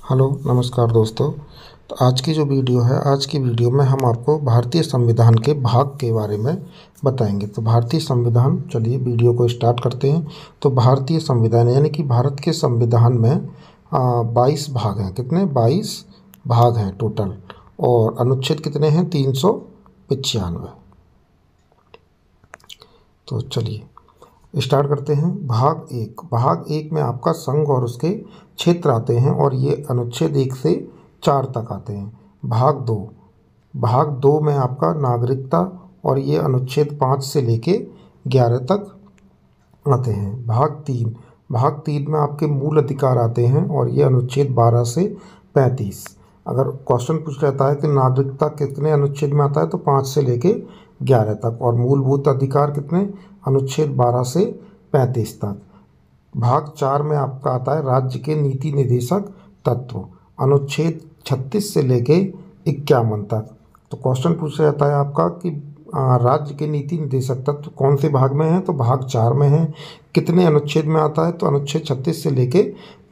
Hello नमस्कार दोस्तों। तो आज की जो वीडियो है, आज की वीडियो में हम आपको भारतीय संविधान के भाग के बारे में बताएंगे। तो भारतीय संविधान, चलिए वीडियो को स्टार्ट करते हैं। तो भारतीय संविधान यानी कि भारत के संविधान में 22 भाग हैं। कितने? 22 भाग हैं टोटल। और अनुच्छेद कितने हैं? 395। तो चलिए स्टार्ट करते हैं। भाग एक में आपका संघ और उसके क्षेत्र आते हैं और ये अनुच्छेद 1 से 4 तक आते हैं। भाग दो में आपका नागरिकता और ये अनुच्छेद 5 से लेके 11 तक आते हैं। भाग तीन में आपके मूल अधिकार आते हैं और ये अनुच्छेद 12 से 35। अगर क्वेश्चन पूछ रहता है कि नागरिकता कितने अनुच्छेद में आता है, तो 5 से लेके 11 तक। और मूलभूत अधिकार कितने? अनुच्छेद 12 से 35 तक। भाग 4 में आपका आता है राज्य के नीति निर्देशक तत्व, अनुच्छेद 36 से लेके 51 तक। तो क्वेश्चन पूछा जाता है आपका कि राज्य के नीति निर्देशक तत्व कौन से भाग में है? तो भाग 4 में है। कितने अनुच्छेद में आता है? तो अनुच्छेद 36 से लेके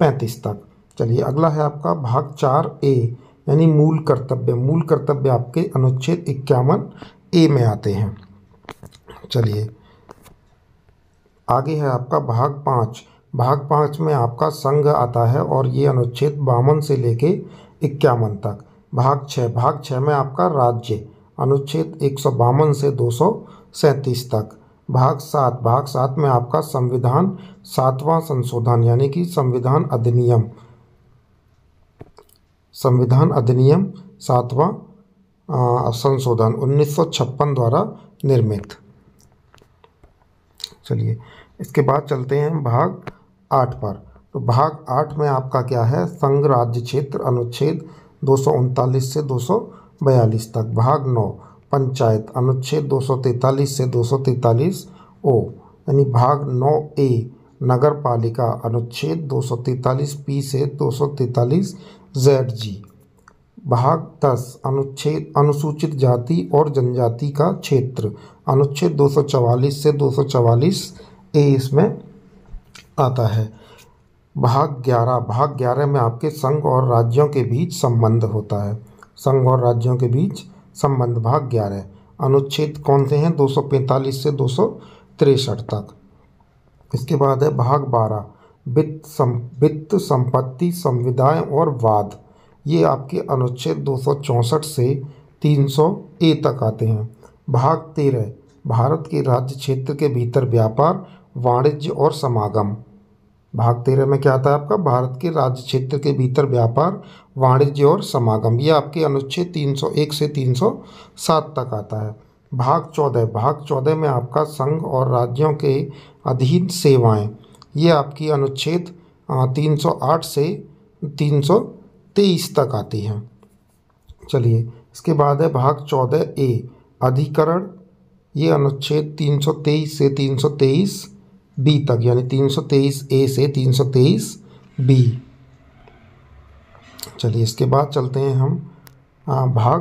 35 तक। चलिए अगला है आपका भाग 4A यानी मूल कर्तव्य आपके अनुच्छेद 51A में आते हैं। चलिए आगे है आपका भाग 5 में आपका संघ आता है और ये अनुच्छेद 52 से लेके 51 तक। भाग 6 में आपका राज्य, अनुच्छेद 152 से 237 तक। भाग 7 में आपका संविधान 7वां संशोधन यानी कि संविधान अधिनियम 7वां संशोधन 1956 द्वारा निर्मित। चलिए इसके बाद चलते हैं भाग 8 पर। तो भाग 8 में आपका क्या है? संघ राज्य क्षेत्र, अनुच्छेद 239 से 242 तक। भाग 9 पंचायत, अनुच्छेद 243 से 243 ओ यानी भाग 9A नगर पालिका, अनुच्छेद 243 P से 243 ZG। भाग 10 अनुसूचित जाति और जनजाति का क्षेत्र, अनुच्छेद 244 से 244 A इसमें आता है। भाग 11 में आपके संघ और राज्यों के बीच संबंध होता है। भाग 11 अनुच्छेद कौन से हैं? 245 से 263 तक। इसके बाद है भाग 12 वित्त संपत्ति संविदाएं और वाद। ये आपके अनुच्छेद 264 से 300A तक आते हैं। भाग 13 भारत के राज्य क्षेत्र के भीतर व्यापार, वाणिज्य और समागम। भाग 13 में क्या आता है आपका? भारत के राज्य क्षेत्र के भीतर व्यापार, वाणिज्य और समागम। ये आपके अनुच्छेद 301 से 307 तक आता है। भाग 14 में आपका संघ और राज्यों के अधीन सेवाएं। ये आपकी अनुच्छेद 308 से 323 तक आती हैं। चलिए इसके बाद है भाग 14A अधिकरण। ये अनुच्छेद 323 से 323B तक यानी 323A से 323B। चलिए इसके बाद चलते हैं हम भाग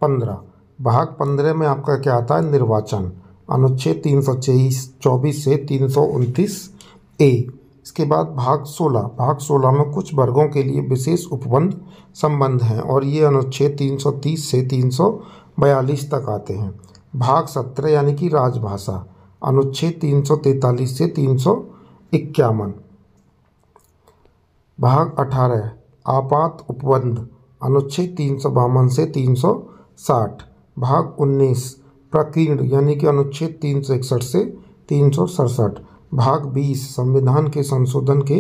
15। भाग 15 में आपका क्या आता है? निर्वाचन, अनुच्छेद 324 से 329A। इसके बाद भाग 16 में कुछ वर्गों के लिए विशेष उपबंध संबंध हैं और ये अनुच्छेद 330 से 342 तक आते हैं। भाग 17 यानी कि राजभाषा, अनुच्छेद 343 से 351। भाग 18 आपात उपबंध, अनुच्छेद 352 से 360। भाग 19 प्रकीर्ण यानी कि अनुच्छेद 361 से 367। भाग 20 संविधान के संशोधन के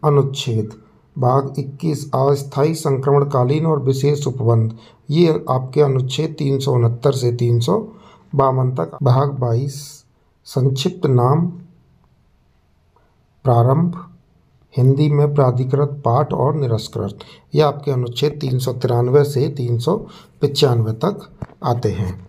अनुच्छेद। भाग 21 अस्थायी संक्रमणकालीन और विशेष उपबंध। ये आपके अनुच्छेद 369 से 352 तक। भाग 22 संक्षिप्त नाम प्रारंभ, हिंदी में प्राधिकृत पाठ और निरस्कृत। ये आपके अनुच्छेद 393 से 395 तक आते हैं।